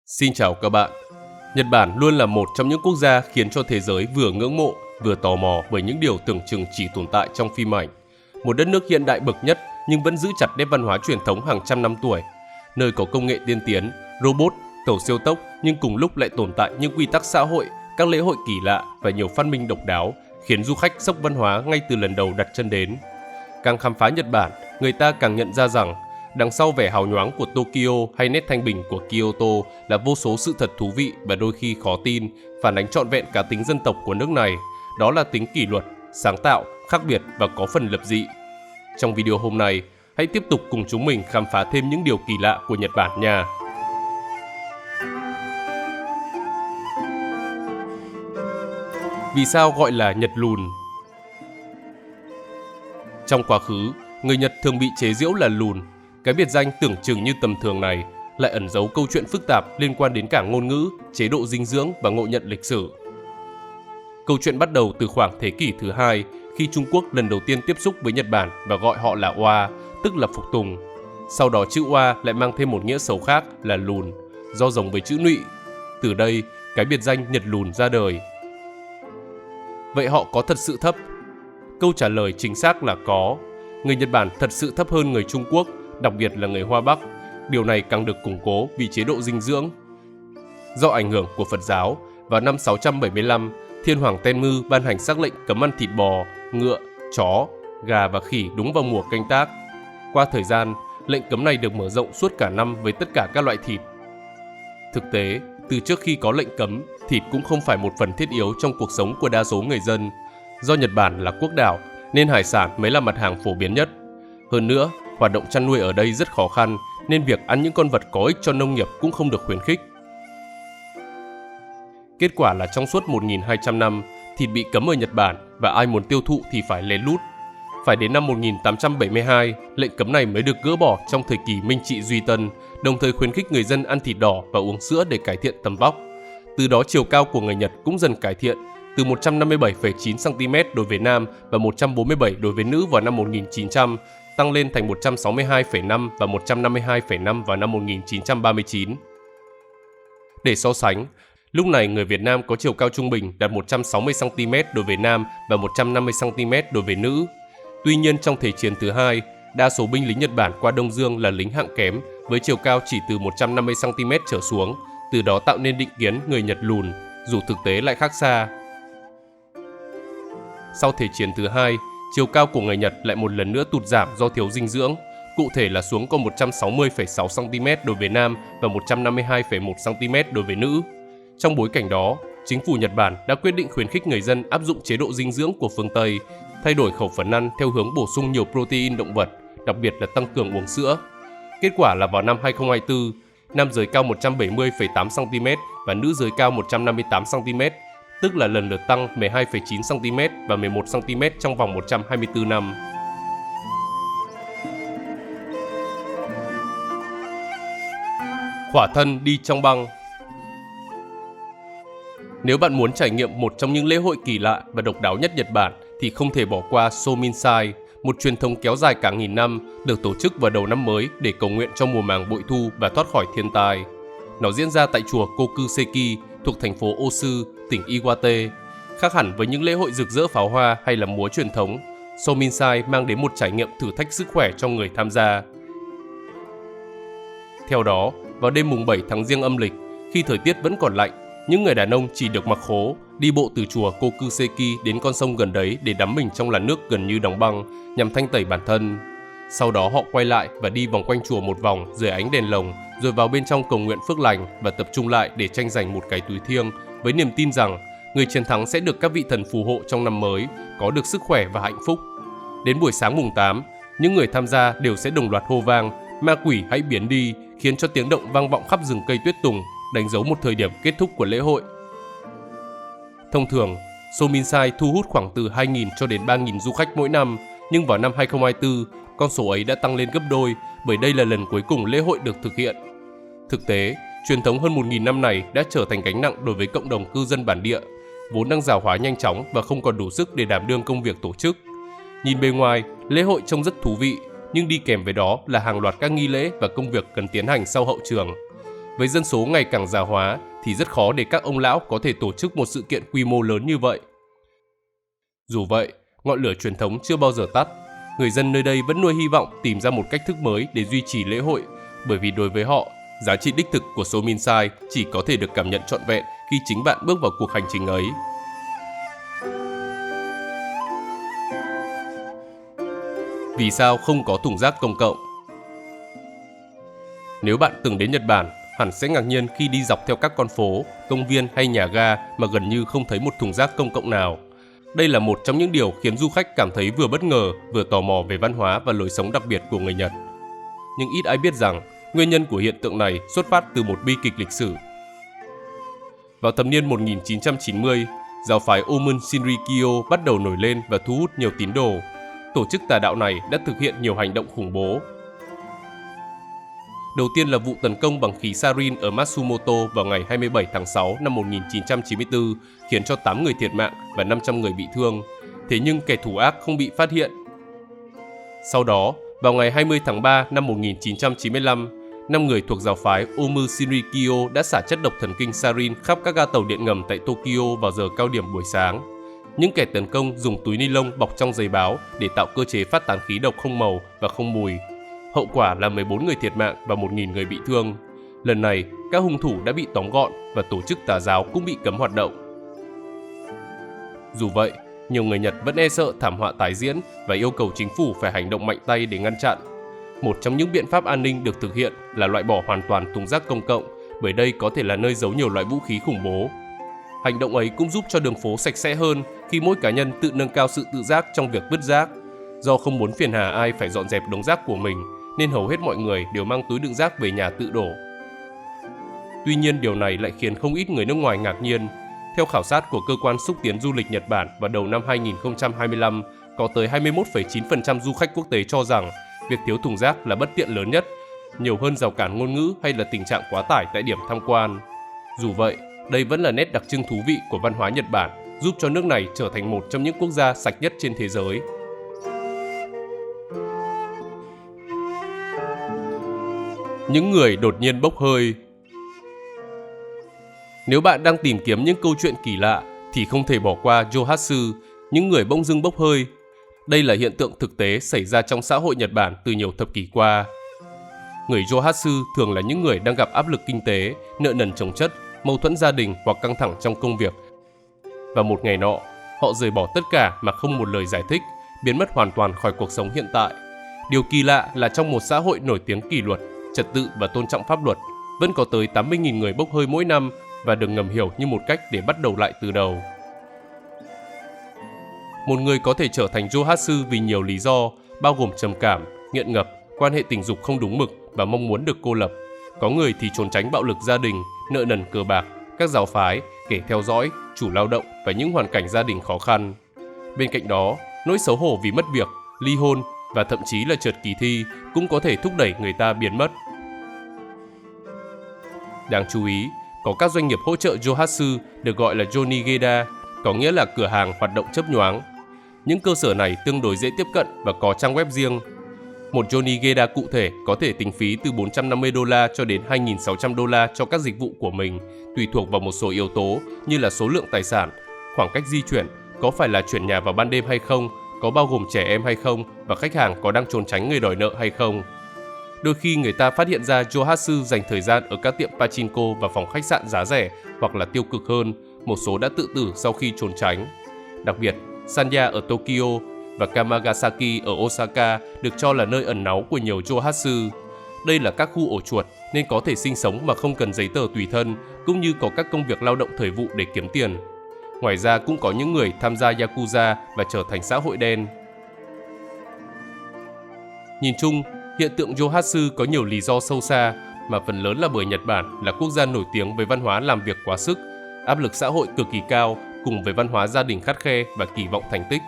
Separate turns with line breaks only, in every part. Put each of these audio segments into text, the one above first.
Xin chào các bạn. Nhật Bản luôn là một trong những quốc gia khiến cho thế giới vừa ngưỡng mộ, vừa tò mò bởi những điều tưởng chừng chỉ tồn tại trong phim ảnh. Một đất nước hiện đại bậc nhất nhưng vẫn giữ chặt nét văn hóa truyền thống hàng trăm năm tuổi, nơi có công nghệ tiên tiến, robot, tàu siêu tốc nhưng cùng lúc lại tồn tại những quy tắc xã hội, các lễ hội kỳ lạ và nhiều phát minh độc đáo, khiến du khách sốc văn hóa ngay từ lần đầu đặt chân đến. Càng khám phá Nhật Bản, người ta càng nhận ra rằng đằng sau vẻ hào nhoáng của Tokyo hay nét thanh bình của Kyoto là vô số sự thật thú vị và đôi khi khó tin, phản ánh trọn vẹn cá tính dân tộc của nước này. Đó là tính kỷ luật, sáng tạo, khác biệt và có phần lập dị. Trong video hôm nay, hãy tiếp tục cùng chúng mình khám phá thêm những điều kỳ lạ của Nhật Bản nha. Vì sao gọi là Nhật lùn? Trong quá khứ, người Nhật thường bị chế giễu là lùn. Cái biệt danh tưởng chừng như tầm thường này lại ẩn giấu câu chuyện phức tạp liên quan đến cả ngôn ngữ, chế độ dinh dưỡng và ngộ nhận lịch sử. Câu chuyện bắt đầu từ khoảng thế kỷ thứ 2 khi Trung Quốc lần đầu tiên tiếp xúc với Nhật Bản và gọi họ là Oa, tức là phục tùng. Sau đó chữ Oa lại mang thêm một nghĩa xấu khác là lùn, do giống với chữ Nụy. Từ đây, cái biệt danh Nhật lùn ra đời. Vậy họ có thật sự thấp? Câu trả lời chính xác là có. Người Nhật Bản thật sự thấp hơn người Trung Quốc, đặc biệt là người Hoa Bắc. Điều này càng được củng cố vì chế độ dinh dưỡng. Do ảnh hưởng của Phật giáo, vào năm 675, Thiên Hoàng Tenmu ban hành sắc lệnh cấm ăn thịt bò, ngựa, chó, gà và khỉ đúng vào mùa canh tác. Qua thời gian, lệnh cấm này được mở rộng suốt cả năm với tất cả các loại thịt. Thực tế, từ trước khi có lệnh cấm, thịt cũng không phải một phần thiết yếu trong cuộc sống của đa số người dân. Do Nhật Bản là quốc đảo, nên hải sản mới là mặt hàng phổ biến nhất. Hơn nữa, hoạt động chăn nuôi ở đây rất khó khăn, nên việc ăn những con vật có ích cho nông nghiệp cũng không được khuyến khích. Kết quả là trong suốt 1.200 năm, thịt bị cấm ở Nhật Bản và ai muốn tiêu thụ thì phải lén lút. Phải đến năm 1872, lệnh cấm này mới được gỡ bỏ trong thời kỳ Minh Trị Duy Tân, đồng thời khuyến khích người dân ăn thịt đỏ và uống sữa để cải thiện tầm vóc. Từ đó chiều cao của người Nhật cũng dần cải thiện, từ 157,9 cm đối với nam và 147 đối với nữ vào năm 1900, tăng lên thành 162,5 và 152,5 vào năm 1939. Để so sánh, lúc này người Việt Nam có chiều cao trung bình đạt 160 cm đối với nam và 150 cm đối với nữ. Tuy nhiên trong Thế chiến thứ hai, đa số binh lính Nhật Bản qua Đông Dương là lính hạng kém với chiều cao chỉ từ 150 cm trở xuống, từ đó tạo nên định kiến người Nhật lùn, dù thực tế lại khác xa. Sau Thế chiến thứ hai, chiều cao của người Nhật lại một lần nữa tụt giảm do thiếu dinh dưỡng, cụ thể là xuống còn 160,6 cm đối với nam và 152,1 cm đối với nữ. Trong bối cảnh đó, chính phủ Nhật Bản đã quyết định khuyến khích người dân áp dụng chế độ dinh dưỡng của phương Tây, thay đổi khẩu phần ăn theo hướng bổ sung nhiều protein động vật, đặc biệt là tăng cường uống sữa. Kết quả là vào năm 2024, nam giới cao 170,8 cm và nữ giới cao 158 cm, tức là lần lượt tăng 12,9 cm và 11 cm trong vòng 124 năm. Khỏa thân đi trong băng. Nếu bạn muốn trải nghiệm một trong những lễ hội kỳ lạ và độc đáo nhất Nhật Bản thì không thể bỏ qua Sominsai, một truyền thống kéo dài cả nghìn năm, được tổ chức vào đầu năm mới để cầu nguyện cho mùa màng bội thu và thoát khỏi thiên tai. Nó diễn ra tại chùa Kokuseki thuộc thành phố Osu, tỉnh Iwate. Khác hẳn với những lễ hội rực rỡ pháo hoa hay là múa truyền thống, Sominsai mang đến một trải nghiệm thử thách sức khỏe cho người tham gia. Theo đó, vào đêm mùng 7 tháng Giêng âm lịch, khi thời tiết vẫn còn lạnh, những người đàn ông chỉ được mặc khố, đi bộ từ chùa Kokuseki đến con sông gần đấy để đắm mình trong làn nước gần như đóng băng nhằm thanh tẩy bản thân. Sau đó họ quay lại và đi vòng quanh chùa một vòng dưới ánh đèn lồng, rồi vào bên trong cầu nguyện phước lành và tập trung lại để tranh giành một cái túi thiêng với niềm tin rằng người chiến thắng sẽ được các vị thần phù hộ trong năm mới, có được sức khỏe và hạnh phúc. Đến buổi sáng mùng 8, những người tham gia đều sẽ đồng loạt hô vang "Ma quỷ hãy biến đi", khiến cho tiếng động vang vọng khắp rừng cây tuyết tùng, đánh dấu một thời điểm kết thúc của lễ hội. Thông thường, Sominsai thu hút khoảng từ 2.000 cho đến 3.000 du khách mỗi năm, nhưng vào năm 2024, con số ấy đã tăng lên gấp đôi bởi đây là lần cuối cùng lễ hội được thực hiện. Thực tế, truyền thống hơn 1.000 năm này đã trở thành gánh nặng đối với cộng đồng cư dân bản địa, vốn đang già hóa nhanh chóng và không còn đủ sức để đảm đương công việc tổ chức. Nhìn bề ngoài, lễ hội trông rất thú vị, nhưng đi kèm với đó là hàng loạt các nghi lễ và công việc cần tiến hành sau hậu trường. Với dân số ngày càng già hóa thì rất khó để các ông lão có thể tổ chức một sự kiện quy mô lớn như vậy. Dù vậy, ngọn lửa truyền thống chưa bao giờ tắt. Người dân nơi đây vẫn nuôi hy vọng tìm ra một cách thức mới để duy trì lễ hội, bởi vì đối với họ, giá trị đích thực của Sominsai chỉ có thể được cảm nhận trọn vẹn khi chính bạn bước vào cuộc hành trình ấy. Vì sao không có thùng rác công cộng? Nếu bạn từng đến Nhật Bản, hẳn sẽ ngạc nhiên khi đi dọc theo các con phố, công viên hay nhà ga mà gần như không thấy một thùng rác công cộng nào. Đây là một trong những điều khiến du khách cảm thấy vừa bất ngờ, vừa tò mò về văn hóa và lối sống đặc biệt của người Nhật. Nhưng ít ai biết rằng, nguyên nhân của hiện tượng này xuất phát từ một bi kịch lịch sử. Vào thập niên 1990, giáo phái Omun Shinrikyo bắt đầu nổi lên và thu hút nhiều tín đồ. Tổ chức tà đạo này đã thực hiện nhiều hành động khủng bố. Đầu tiên là vụ tấn công bằng khí sarin ở Matsumoto vào ngày 27 tháng 6 năm 1994, khiến cho 8 người thiệt mạng và 500 người bị thương. Thế nhưng kẻ thủ ác không bị phát hiện. Sau đó, vào ngày 20 tháng 3 năm 1995, 5 người thuộc giáo phái Omu Shinrikyo đã xả chất độc thần kinh sarin khắp các ga tàu điện ngầm tại Tokyo vào giờ cao điểm buổi sáng. Những kẻ tấn công dùng túi ni lông bọc trong giấy báo để tạo cơ chế phát tán khí độc không màu và không mùi. Hậu quả là 14 người thiệt mạng và 1.000 người bị thương. Lần này, các hung thủ đã bị tóm gọn và tổ chức tà giáo cũng bị cấm hoạt động. Dù vậy, nhiều người Nhật vẫn e sợ thảm họa tái diễn và yêu cầu chính phủ phải hành động mạnh tay để ngăn chặn. Một trong những biện pháp an ninh được thực hiện là loại bỏ hoàn toàn thùng rác công cộng, bởi đây có thể là nơi giấu nhiều loại vũ khí khủng bố. Hành động ấy cũng giúp cho đường phố sạch sẽ hơn khi mỗi cá nhân tự nâng cao sự tự giác trong việc vứt rác. Do không muốn phiền hà ai phải dọn dẹp đống rác của mình, nên hầu hết mọi người đều mang túi đựng rác về nhà tự đổ. Tuy nhiên điều này lại khiến không ít người nước ngoài ngạc nhiên. Theo khảo sát của Cơ quan Xúc tiến Du lịch Nhật Bản vào đầu năm 2025, có tới 21,9% du khách quốc tế cho rằng việc thiếu thùng rác là bất tiện lớn nhất, nhiều hơn rào cản ngôn ngữ hay là tình trạng quá tải tại điểm tham quan. Dù vậy, đây vẫn là nét đặc trưng thú vị của văn hóa Nhật Bản, giúp cho nước này trở thành một trong những quốc gia sạch nhất trên thế giới. Những người đột nhiên bốc hơi. Nếu bạn đang tìm kiếm những câu chuyện kỳ lạ thì không thể bỏ qua Johatsu, những người bỗng dưng bốc hơi. Đây là hiện tượng thực tế xảy ra trong xã hội Nhật Bản từ nhiều thập kỷ qua. Người Johatsu thường là những người đang gặp áp lực kinh tế, nợ nần chồng chất, mâu thuẫn gia đình hoặc căng thẳng trong công việc. Và một ngày nọ, họ rời bỏ tất cả mà không một lời giải thích, biến mất hoàn toàn khỏi cuộc sống hiện tại. Điều kỳ lạ là trong một xã hội nổi tiếng kỷ luật, trật tự và tôn trọng pháp luật, vẫn có tới 80.000 người bốc hơi mỗi năm và được ngầm hiểu như một cách để bắt đầu lại từ đầu. Một người có thể trở thành Johatsu vì nhiều lý do, bao gồm trầm cảm, nghiện ngập, quan hệ tình dục không đúng mực và mong muốn được cô lập. Có người thì trốn tránh bạo lực gia đình, nợ nần cờ bạc, các giáo phái, kẻ theo dõi, chủ lao động và những hoàn cảnh gia đình khó khăn. Bên cạnh đó, nỗi xấu hổ vì mất việc, ly hôn và thậm chí là trượt kỳ thi cũng có thể thúc đẩy người ta biến mất. Đáng chú ý, có các doanh nghiệp hỗ trợ Johatsu được gọi là Jonigeda, có nghĩa là cửa hàng hoạt động chớp nhoáng. Những cơ sở này tương đối dễ tiếp cận và có trang web riêng. Một Jonigeda cụ thể có thể tính phí từ $450 cho đến $2.600 cho các dịch vụ của mình, tùy thuộc vào một số yếu tố như là số lượng tài sản, khoảng cách di chuyển, có phải là chuyển nhà vào ban đêm hay không, có bao gồm trẻ em hay không và khách hàng có đang trốn tránh người đòi nợ hay không. Đôi khi người ta phát hiện ra Johatsu dành thời gian ở các tiệm pachinko và phòng khách sạn giá rẻ, hoặc là tiêu cực hơn, một số đã tự tử sau khi trốn tránh. Đặc biệt, Sanya ở Tokyo và Kamagasaki ở Osaka được cho là nơi ẩn náu của nhiều Johatsu. Đây là các khu ổ chuột nên có thể sinh sống mà không cần giấy tờ tùy thân, cũng như có các công việc lao động thời vụ để kiếm tiền. Ngoài ra cũng có những người tham gia Yakuza và trở thành xã hội đen. Nhìn chung, hiện tượng Johatsu có nhiều lý do sâu xa, mà phần lớn là bởi Nhật Bản là quốc gia nổi tiếng với văn hóa làm việc quá sức, áp lực xã hội cực kỳ cao cùng với văn hóa gia đình khắt khe và kỳ vọng thành tích.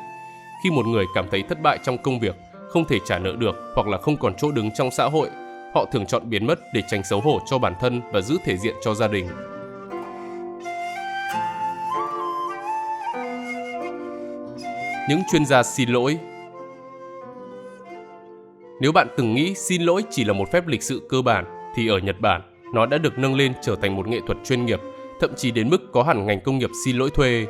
Khi một người cảm thấy thất bại trong công việc, không thể trả nợ được hoặc là không còn chỗ đứng trong xã hội, họ thường chọn biến mất để tránh xấu hổ cho bản thân và giữ thể diện cho gia đình. Những chuyên gia xin lỗi. Nếu bạn từng nghĩ xin lỗi chỉ là một phép lịch sự cơ bản, thì ở Nhật Bản, Nó đã được nâng lên trở thành một nghệ thuật chuyên nghiệp, thậm chí đến mức có hẳn ngành công nghiệp xin lỗi thuê.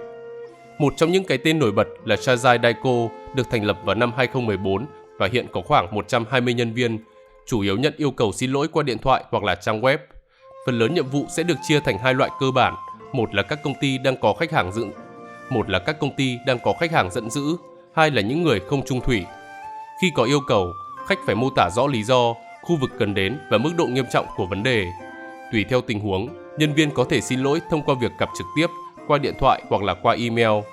Một trong những cái tên nổi bật là Shazai Daiko, được thành lập vào năm 2014 và hiện có khoảng 120 nhân viên, chủ yếu nhận yêu cầu xin lỗi qua điện thoại hoặc là trang web. Phần lớn nhiệm vụ sẽ được chia thành hai loại cơ bản, một là các công ty đang có khách hàng giận dữ, hai là những người không trung thủy. Khi có yêu cầu, khách phải mô tả rõ lý do, khu vực cần đến và mức độ nghiêm trọng của vấn đề. Tùy theo tình huống, nhân viên có thể xin lỗi thông qua việc gặp trực tiếp, qua điện thoại hoặc là qua email.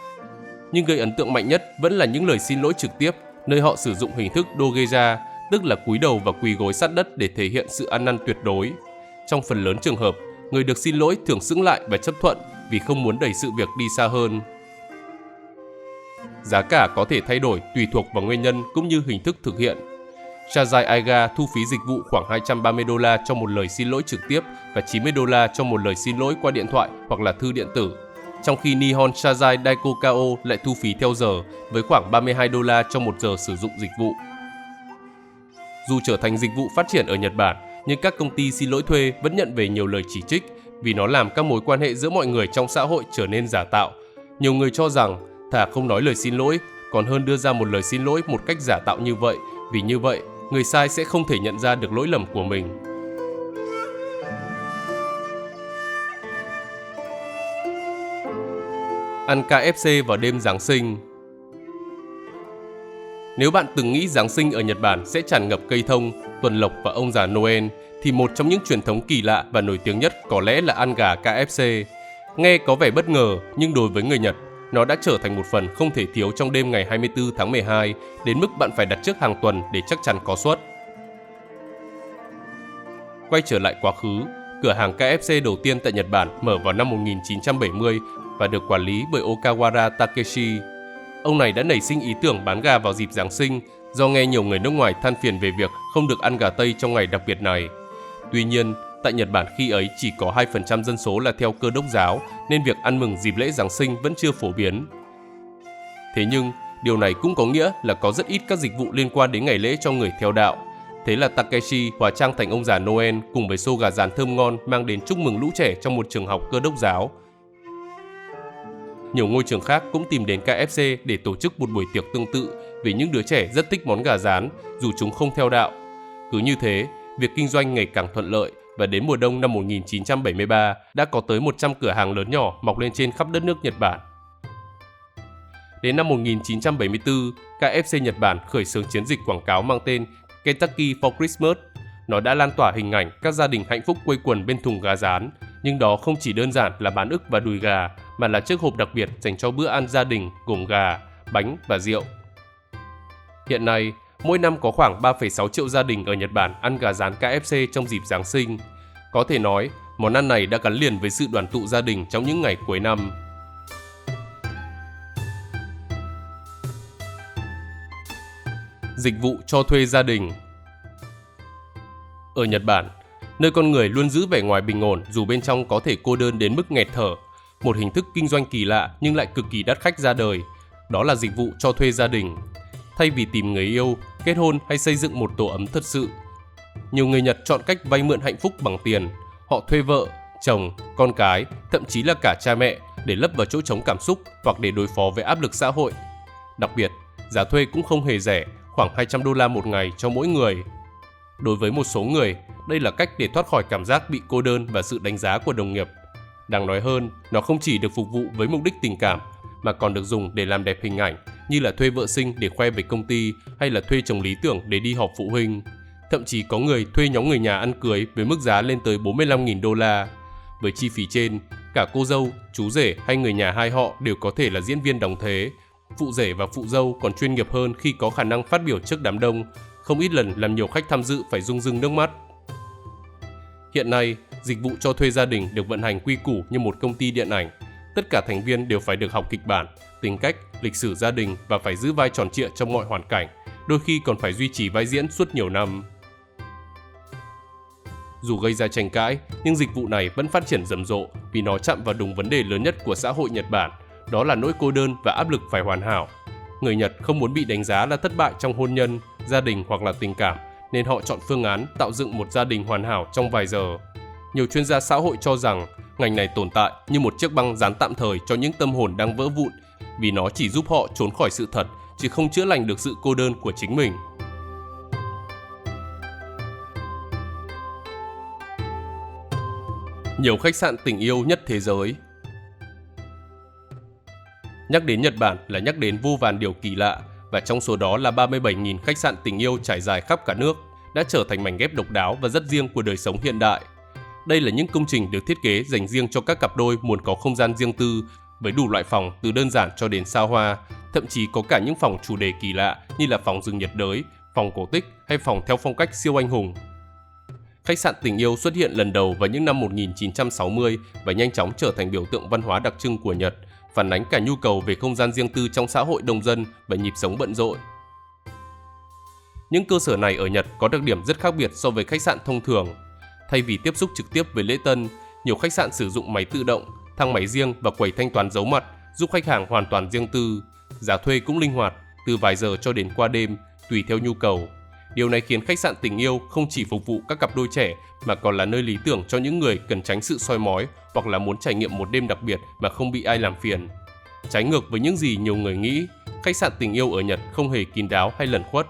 Nhưng gây ấn tượng mạnh nhất vẫn là những lời xin lỗi trực tiếp, nơi họ sử dụng hình thức dogeja, tức là cúi đầu và quỳ gối sát đất để thể hiện sự ăn năn tuyệt đối. Trong phần lớn trường hợp, người được xin lỗi thường sững lại và chấp thuận vì không muốn đẩy sự việc đi xa hơn. Giá cả có thể thay đổi tùy thuộc vào nguyên nhân cũng như hình thức thực hiện. Shazai Aiga thu phí dịch vụ khoảng $230 cho một lời xin lỗi trực tiếp và $90 cho một lời xin lỗi qua điện thoại hoặc là thư điện tử, trong khi Nihon Shazai Daikokao lại thu phí theo giờ với khoảng $32 cho một giờ sử dụng dịch vụ. Dù trở thành dịch vụ phát triển ở Nhật Bản, nhưng các công ty xin lỗi thuê vẫn nhận về nhiều lời chỉ trích vì nó làm các mối quan hệ giữa mọi người trong xã hội trở nên giả tạo. Nhiều người cho rằng thà không nói lời xin lỗi còn hơn đưa ra một lời xin lỗi một cách giả tạo như vậy, vì như vậy người sai sẽ không thể nhận ra được lỗi lầm của mình. Ăn KFC vào đêm Giáng sinh. Nếu bạn từng nghĩ Giáng sinh ở Nhật Bản sẽ tràn ngập cây thông, tuần lộc và ông già Noel, thì một trong những truyền thống kỳ lạ và nổi tiếng nhất có lẽ là ăn gà KFC. Nghe có vẻ bất ngờ, nhưng đối với người Nhật, nó đã trở thành một phần không thể thiếu trong đêm ngày 24 tháng 12, đến mức bạn phải đặt trước hàng tuần để chắc chắn có suất. Quay trở lại quá khứ, cửa hàng KFC đầu tiên tại Nhật Bản mở vào năm 1970 và được quản lý bởi Okawara Takeshi. Ông này đã nảy sinh ý tưởng bán gà vào dịp Giáng sinh do nghe nhiều người nước ngoài than phiền về việc không được ăn gà Tây trong ngày đặc biệt này. Tuy nhiên, tại Nhật Bản khi ấy chỉ có 2% dân số là theo Cơ đốc giáo, nên việc ăn mừng dịp lễ Giáng sinh vẫn chưa phổ biến. Thế nhưng, điều này cũng có nghĩa là có rất ít các dịch vụ liên quan đến ngày lễ cho người theo đạo. Thế là Takeshi hóa trang thành ông già Noel cùng với xô gà rán thơm ngon mang đến chúc mừng lũ trẻ trong một trường học Cơ đốc giáo. Nhiều ngôi trường khác cũng tìm đến KFC để tổ chức một buổi tiệc tương tự vì những đứa trẻ rất thích món gà rán dù chúng không theo đạo. Cứ như thế, việc kinh doanh ngày càng thuận lợi và đến mùa đông năm 1973 đã có tới 100 cửa hàng lớn nhỏ mọc lên trên khắp đất nước Nhật Bản. Đến năm 1974, KFC Nhật Bản khởi xướng chiến dịch quảng cáo mang tên Kentucky for Christmas. Nó đã lan tỏa hình ảnh các gia đình hạnh phúc quây quần bên thùng gà rán, nhưng đó không chỉ đơn giản là bán ức và đùi gà, mà là chiếc hộp đặc biệt dành cho bữa ăn gia đình gồm gà, bánh và rượu. Hiện nay, mỗi năm có khoảng 3,6 triệu gia đình ở Nhật Bản ăn gà rán KFC trong dịp Giáng sinh. Có thể nói, món ăn này đã gắn liền với sự đoàn tụ gia đình trong những ngày cuối năm. Dịch vụ cho thuê gia đình. Ở Nhật Bản, nơi con người luôn giữ vẻ ngoài bình ổn dù bên trong có thể cô đơn đến mức nghẹt thở, một hình thức kinh doanh kỳ lạ nhưng lại cực kỳ đắt khách ra đời, đó là dịch vụ cho thuê gia đình. Thay vì tìm người yêu, kết hôn hay xây dựng một tổ ấm thật sự, nhiều người Nhật chọn cách vay mượn hạnh phúc bằng tiền. Họ thuê vợ, chồng, con cái, thậm chí là cả cha mẹ để lấp vào chỗ trống cảm xúc hoặc để đối phó với áp lực xã hội. Đặc biệt, giá thuê cũng không hề rẻ, khoảng $200 một ngày cho mỗi người. Đối với một số người, đây là cách để thoát khỏi cảm giác bị cô đơn và sự đánh giá của đồng nghiệp. Đáng nói hơn, nó không chỉ được phục vụ với mục đích tình cảm, mà còn được dùng để làm đẹp hình ảnh, như là thuê vợ sinh để khoe với công ty hay là thuê chồng lý tưởng để đi họp phụ huynh. Thậm chí có người thuê nhóm người nhà ăn cưới với mức giá lên tới $45.000. Với chi phí trên, cả cô dâu, chú rể hay người nhà hai họ đều có thể là diễn viên đóng thế. Phụ rể và phụ dâu còn chuyên nghiệp hơn khi có khả năng phát biểu trước đám đông, không ít lần làm nhiều khách tham dự phải rưng rưng nước mắt. Hiện nay, dịch vụ cho thuê gia đình được vận hành quy củ như một công ty điện ảnh. Tất cả thành viên đều phải được học kịch bản, tính cách, lịch sử gia đình và phải giữ vai tròn trịa trong mọi hoàn cảnh, đôi khi còn phải duy trì vai diễn suốt nhiều năm. Dù gây ra tranh cãi, nhưng dịch vụ này vẫn phát triển rầm rộ vì nó chạm vào đúng vấn đề lớn nhất của xã hội Nhật Bản, đó là nỗi cô đơn và áp lực phải hoàn hảo. Người Nhật không muốn bị đánh giá là thất bại trong hôn nhân, gia đình hoặc là tình cảm, nên họ chọn phương án tạo dựng một gia đình hoàn hảo trong vài giờ. Nhiều chuyên gia xã hội cho rằng ngành này tồn tại như một chiếc băng dán tạm thời cho những tâm hồn đang vỡ vụn, vì nó chỉ giúp họ trốn khỏi sự thật, chứ không chữa lành được sự cô đơn của chính mình. Nhiều khách sạn tình yêu nhất thế giới. Nhắc đến Nhật Bản là nhắc đến vô vàn điều kỳ lạ, và trong số đó là 37.000 khách sạn tình yêu trải dài khắp cả nước, đã trở thành mảnh ghép độc đáo và rất riêng của đời sống hiện đại. Đây là những công trình được thiết kế dành riêng cho các cặp đôi muốn có không gian riêng tư, với đủ loại phòng từ đơn giản cho đến xa hoa, thậm chí có cả những phòng chủ đề kỳ lạ như là phòng rừng nhiệt đới, phòng cổ tích hay phòng theo phong cách siêu anh hùng. Khách sạn tình yêu xuất hiện lần đầu vào những năm 1960 và nhanh chóng trở thành biểu tượng văn hóa đặc trưng của Nhật, phản ánh cả nhu cầu về không gian riêng tư trong xã hội đông dân và nhịp sống bận rộn. Những cơ sở này ở Nhật có đặc điểm rất khác biệt so với khách sạn thông thường. Thay vì tiếp xúc trực tiếp với lễ tân, nhiều khách sạn sử dụng máy tự động, thang máy riêng và quầy thanh toán giấu mặt, giúp khách hàng hoàn toàn riêng tư. Giá thuê cũng linh hoạt, từ vài giờ cho đến qua đêm, tùy theo nhu cầu. Điều này khiến khách sạn tình yêu không chỉ phục vụ các cặp đôi trẻ mà còn là nơi lý tưởng cho những người cần tránh sự soi mói hoặc là muốn trải nghiệm một đêm đặc biệt mà không bị ai làm phiền. Trái ngược với những gì nhiều người nghĩ, khách sạn tình yêu ở Nhật không hề kín đáo hay lẩn khuất.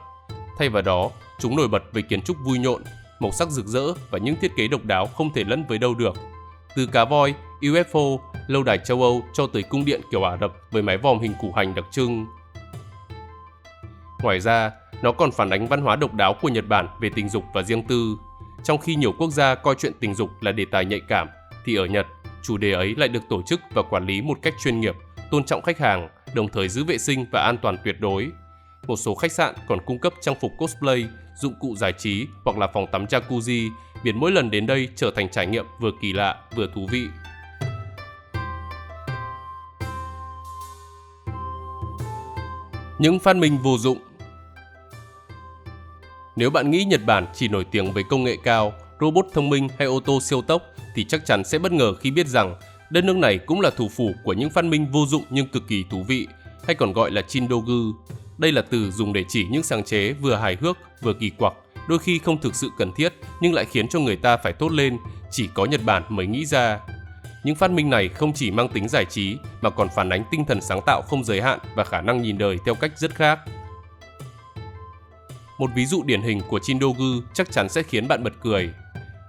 Thay vào đó, chúng nổi bật với kiến trúc vui nhộn, màu sắc rực rỡ và những thiết kế độc đáo không thể lẫn với đâu được. Từ cá voi, UFO, lâu đài châu Âu cho tới cung điện kiểu Ả Rập với mái vòm hình củ hành đặc trưng. Ngoài ra, nó còn phản ánh văn hóa độc đáo của Nhật Bản về tình dục và riêng tư. Trong khi nhiều quốc gia coi chuyện tình dục là đề tài nhạy cảm, thì ở Nhật, chủ đề ấy lại được tổ chức và quản lý một cách chuyên nghiệp, tôn trọng khách hàng, đồng thời giữ vệ sinh và an toàn tuyệt đối. Một số khách sạn còn cung cấp trang phục cosplay, dụng cụ giải trí hoặc là phòng tắm jacuzzi, biến mỗi lần đến đây trở thành trải nghiệm vừa kỳ lạ vừa thú vị. Những phát minh vô dụng. Nếu bạn nghĩ Nhật Bản chỉ nổi tiếng với công nghệ cao, robot thông minh hay ô tô siêu tốc thì chắc chắn sẽ bất ngờ khi biết rằng đất nước này cũng là thủ phủ của những phát minh vô dụng nhưng cực kỳ thú vị, hay còn gọi là Chindogu. Đây là từ dùng để chỉ những sáng chế vừa hài hước vừa kỳ quặc, đôi khi không thực sự cần thiết nhưng lại khiến cho người ta phải thốt lên, chỉ có Nhật Bản mới nghĩ ra. Những phát minh này không chỉ mang tính giải trí mà còn phản ánh tinh thần sáng tạo không giới hạn và khả năng nhìn đời theo cách rất khác. Một ví dụ điển hình của Chindogu chắc chắn sẽ khiến bạn bật cười.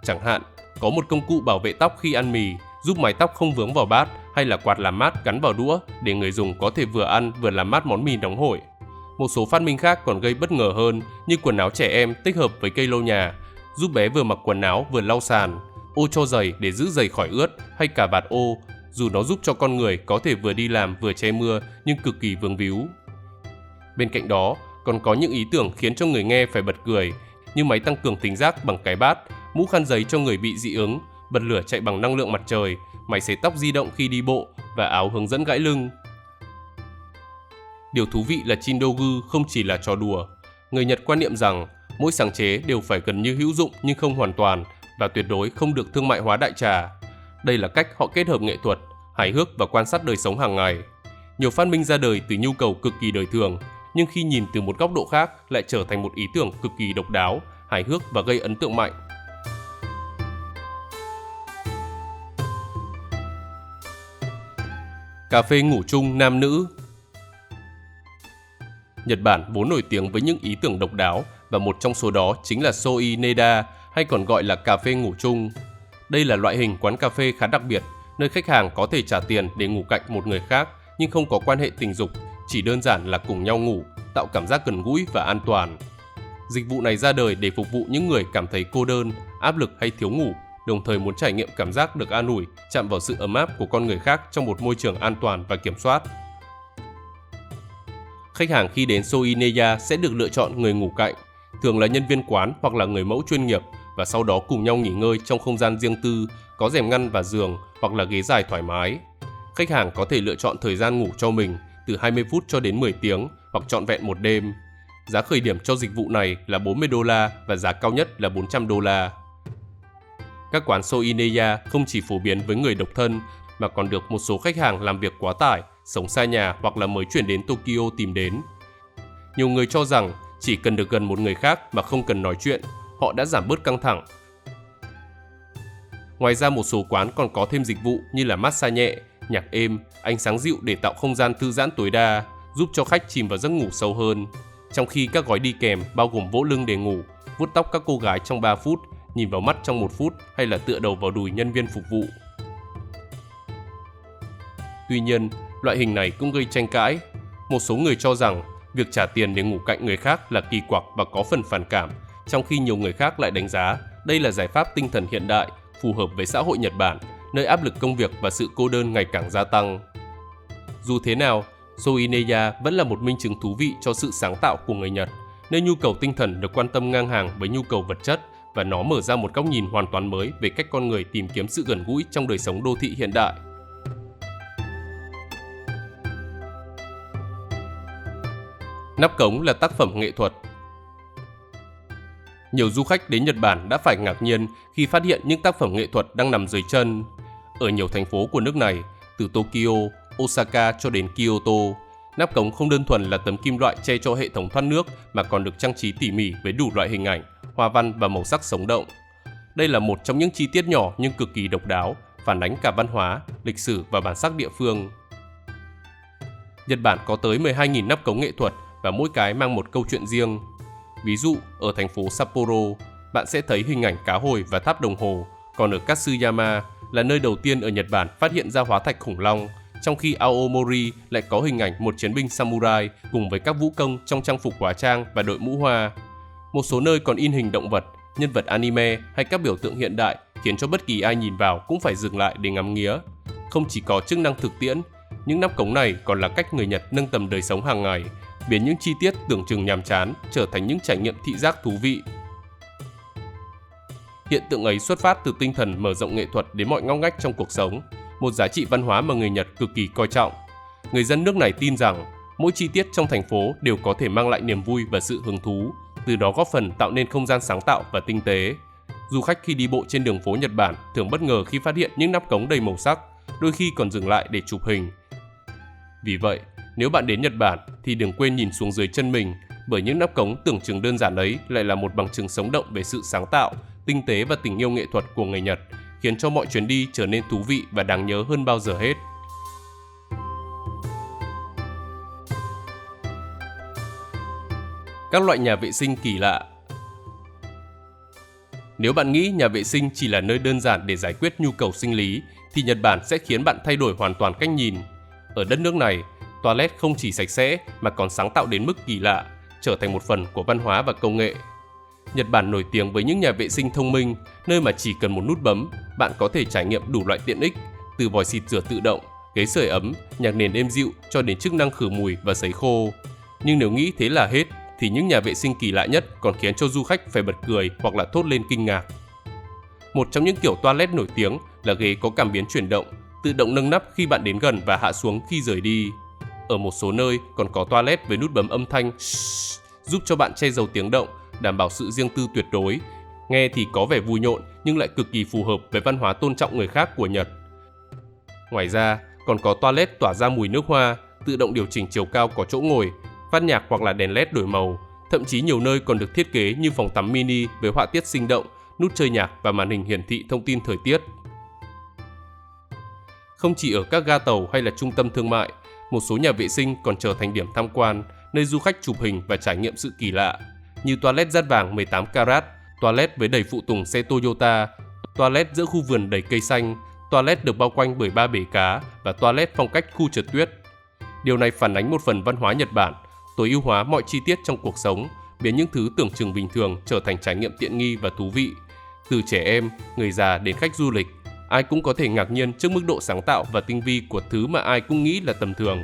Chẳng hạn, có một công cụ bảo vệ tóc khi ăn mì, giúp mái tóc không vướng vào bát, hay là quạt làm mát gắn vào đũa để người dùng có thể vừa ăn vừa làm mát món mì nóng hổi. Một số phát minh khác còn gây bất ngờ hơn, như quần áo trẻ em tích hợp với cây lau nhà, giúp bé vừa mặc quần áo vừa lau sàn, ô cho giày để giữ giày khỏi ướt, hay cả vạt ô, dù nó giúp cho con người có thể vừa đi làm vừa che mưa nhưng cực kỳ vướng víu. Bên cạnh đó, còn có những ý tưởng khiến cho người nghe phải bật cười, như máy tăng cường thính giác bằng cái bát, mũ khăn giấy cho người bị dị ứng, bật lửa chạy bằng năng lượng mặt trời, máy sấy tóc di động khi đi bộ và áo hướng dẫn gãi lưng. Điều thú vị là Chindogu không chỉ là trò đùa. Người Nhật quan niệm rằng mỗi sáng chế đều phải gần như hữu dụng nhưng không hoàn toàn và tuyệt đối không được thương mại hóa đại trà. Đây là cách họ kết hợp nghệ thuật, hài hước và quan sát đời sống hàng ngày. Nhiều phát minh ra đời từ nhu cầu cực kỳ đời thường, nhưng khi nhìn từ một góc độ khác lại trở thành một ý tưởng cực kỳ độc đáo, hài hước và gây ấn tượng mạnh. Cà phê ngủ chung nam nữ. Nhật Bản vốn nổi tiếng với những ý tưởng độc đáo và một trong số đó chính là Soi Neda, hay còn gọi là cà phê ngủ chung. Đây là loại hình quán cà phê khá đặc biệt, nơi khách hàng có thể trả tiền để ngủ cạnh một người khác nhưng không có quan hệ tình dục, chỉ đơn giản là cùng nhau ngủ, tạo cảm giác gần gũi và an toàn. Dịch vụ này ra đời để phục vụ những người cảm thấy cô đơn, áp lực hay thiếu ngủ, đồng thời muốn trải nghiệm cảm giác được an ủi, chạm vào sự ấm áp của con người khác trong một môi trường an toàn và kiểm soát. Khách hàng khi đến Soi Neya sẽ được lựa chọn người ngủ cạnh, thường là nhân viên quán hoặc là người mẫu chuyên nghiệp, và sau đó cùng nhau nghỉ ngơi trong không gian riêng tư, có rèm ngăn và giường hoặc là ghế dài thoải mái. Khách hàng có thể lựa chọn thời gian ngủ cho mình từ 20 phút cho đến 10 tiếng hoặc trọn vẹn một đêm. Giá khởi điểm cho dịch vụ này là $40 và giá cao nhất là $400. Các quán Soi Neya không chỉ phổ biến với người độc thân mà còn được một số khách hàng làm việc quá tải, sống xa nhà hoặc là mới chuyển đến Tokyo tìm đến. Nhiều người cho rằng chỉ cần được gần một người khác mà không cần nói chuyện, họ đã giảm bớt căng thẳng. Ngoài ra một số quán còn có thêm dịch vụ như là massage nhẹ, nhạc êm, ánh sáng dịu để tạo không gian thư giãn tối đa, giúp cho khách chìm vào giấc ngủ sâu hơn. Trong khi các gói đi kèm bao gồm vỗ lưng để ngủ, vuốt tóc các cô gái trong 3 phút, nhìn vào mắt trong 1 phút hay là tựa đầu vào đùi nhân viên phục vụ. Tuy nhiên, loại hình này cũng gây tranh cãi. Một số người cho rằng việc trả tiền để ngủ cạnh người khác là kỳ quặc và có phần phản cảm, trong khi nhiều người khác lại đánh giá đây là giải pháp tinh thần hiện đại, phù hợp với xã hội Nhật Bản, nơi áp lực công việc và sự cô đơn ngày càng gia tăng. Dù thế nào, Soineya vẫn là một minh chứng thú vị cho sự sáng tạo của người Nhật, nơi nhu cầu tinh thần được quan tâm ngang hàng với nhu cầu vật chất và nó mở ra một góc nhìn hoàn toàn mới về cách con người tìm kiếm sự gần gũi trong đời sống đô thị hiện đại. Nắp cống là tác phẩm nghệ thuật. Nhiều du khách đến Nhật Bản đã phải ngạc nhiên khi phát hiện những tác phẩm nghệ thuật đang nằm dưới chân. Ở nhiều thành phố của nước này, từ Tokyo, Osaka cho đến Kyoto, nắp cống không đơn thuần là tấm kim loại che cho hệ thống thoát nước mà còn được trang trí tỉ mỉ với đủ loại hình ảnh, hoa văn và màu sắc sống động. Đây là một trong những chi tiết nhỏ nhưng cực kỳ độc đáo, phản ánh cả văn hóa, lịch sử và bản sắc địa phương. Nhật Bản có tới 12.000 nắp cống nghệ thuật và mỗi cái mang một câu chuyện riêng. Ví dụ, ở thành phố Sapporo, bạn sẽ thấy hình ảnh cá hồi và tháp đồng hồ, còn ở Katsuyama là nơi đầu tiên ở Nhật Bản phát hiện ra hóa thạch khủng long, trong khi Aomori lại có hình ảnh một chiến binh samurai cùng với các vũ công trong trang phục hóa trang và đội mũ hoa. Một số nơi còn in hình động vật, nhân vật anime hay các biểu tượng hiện đại khiến cho bất kỳ ai nhìn vào cũng phải dừng lại để ngắm nghía. Không chỉ có chức năng thực tiễn, những nắp cống này còn là cách người Nhật nâng tầm đời sống hàng ngày, biến những chi tiết tưởng chừng nhàm chán trở thành những trải nghiệm thị giác thú vị. Hiện tượng ấy xuất phát từ tinh thần mở rộng nghệ thuật đến mọi ngóc ngách trong cuộc sống, một giá trị văn hóa mà người Nhật cực kỳ coi trọng. Người dân nước này tin rằng mỗi chi tiết trong thành phố đều có thể mang lại niềm vui và sự hứng thú, từ đó góp phần tạo nên không gian sáng tạo và tinh tế. Du khách khi đi bộ trên đường phố Nhật Bản thường bất ngờ khi phát hiện những nắp cống đầy màu sắc, đôi khi còn dừng lại để chụp hình. Vì vậy, nếu bạn đến Nhật Bản thì đừng quên nhìn xuống dưới chân mình, bởi những nắp cống tưởng chừng đơn giản ấy lại là một bằng chứng sống động về sự sáng tạo, tinh tế và tình yêu nghệ thuật của người Nhật, khiến cho mọi chuyến đi trở nên thú vị và đáng nhớ hơn bao giờ hết. Các loại nhà vệ sinh kỳ lạ. Nếu bạn nghĩ nhà vệ sinh chỉ là nơi đơn giản để giải quyết nhu cầu sinh lý, thì Nhật Bản sẽ khiến bạn thay đổi hoàn toàn cách nhìn. Ở đất nước này, toilet không chỉ sạch sẽ mà còn sáng tạo đến mức kỳ lạ, trở thành một phần của văn hóa và công nghệ. Nhật Bản nổi tiếng với những nhà vệ sinh thông minh, nơi mà chỉ cần một nút bấm, bạn có thể trải nghiệm đủ loại tiện ích, từ vòi xịt rửa tự động, ghế sưởi ấm, nhạc nền êm dịu cho đến chức năng khử mùi và sấy khô. Nhưng nếu nghĩ thế là hết, thì những nhà vệ sinh kỳ lạ nhất còn khiến cho du khách phải bật cười hoặc là thốt lên kinh ngạc. Một trong những kiểu toilet nổi tiếng là ghế có cảm biến chuyển động, tự động nâng nắp khi bạn đến gần và hạ xuống khi rời đi. Ở một số nơi còn có toilet với nút bấm âm thanh giúp cho bạn che giấu tiếng động, đảm bảo sự riêng tư tuyệt đối. Nghe thì có vẻ vui nhộn nhưng lại cực kỳ phù hợp với văn hóa tôn trọng người khác của Nhật. Ngoài ra, còn có toilet tỏa ra mùi nước hoa, tự động điều chỉnh chiều cao có chỗ ngồi, phát nhạc hoặc là đèn LED đổi màu. Thậm chí nhiều nơi còn được thiết kế như phòng tắm mini với họa tiết sinh động, nút chơi nhạc và màn hình hiển thị thông tin thời tiết. Không chỉ ở các ga tàu hay là trung tâm thương mại, một số nhà vệ sinh còn trở thành điểm tham quan, nơi du khách chụp hình và trải nghiệm sự kỳ lạ, như toilet dát vàng 18 carat, toilet với đầy phụ tùng xe Toyota, toilet giữa khu vườn đầy cây xanh, toilet được bao quanh bởi 3 bể cá và toilet phong cách khu trượt tuyết. Điều này phản ánh một phần văn hóa Nhật Bản, tối ưu hóa mọi chi tiết trong cuộc sống, biến những thứ tưởng chừng bình thường trở thành trải nghiệm tiện nghi và thú vị. Từ trẻ em, người già đến khách du lịch, ai cũng có thể ngạc nhiên trước mức độ sáng tạo và tinh vi của thứ mà ai cũng nghĩ là tầm thường.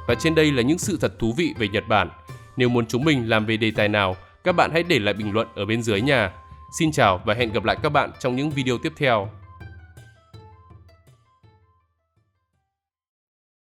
Và trên đây là những sự thật thú vị về Nhật Bản. Nếu muốn chúng mình làm về đề tài nào, các bạn hãy để lại bình luận ở bên dưới nha. Xin chào và hẹn gặp lại các bạn trong những video tiếp theo.